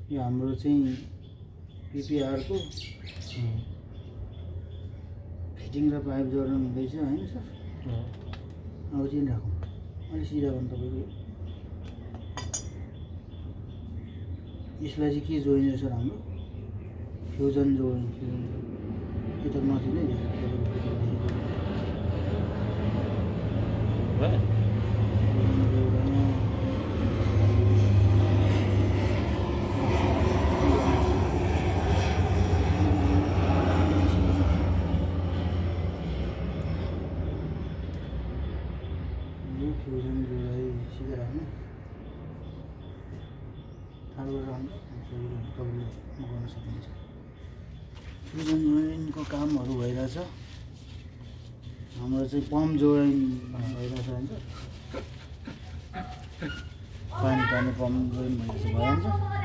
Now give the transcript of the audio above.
यो हाम्रो चाहिँ पिपिआरको फिटिङ र पाइप जोड्नु हुँदैछ हैन सर? अब चाहिँ राखौँ अलि सिधा गर्नु तपाईँको यसलाई चाहिँ के जोडिन्छ सर हाम्रो फ्युजन जोडिन्छ यो त माथि नै फ्युजन जोडाइ सिधा राख्नु थाल्लो राख्नु तपाईँले गर्न सक्नुहुन्छ। फ्युजन जोडाइनको कामहरू भइरहेछ हाम्रो चाहिँ पम्प जोडाइ भइरहेछ होइन पानी पम्प जोइन भइहाल्छ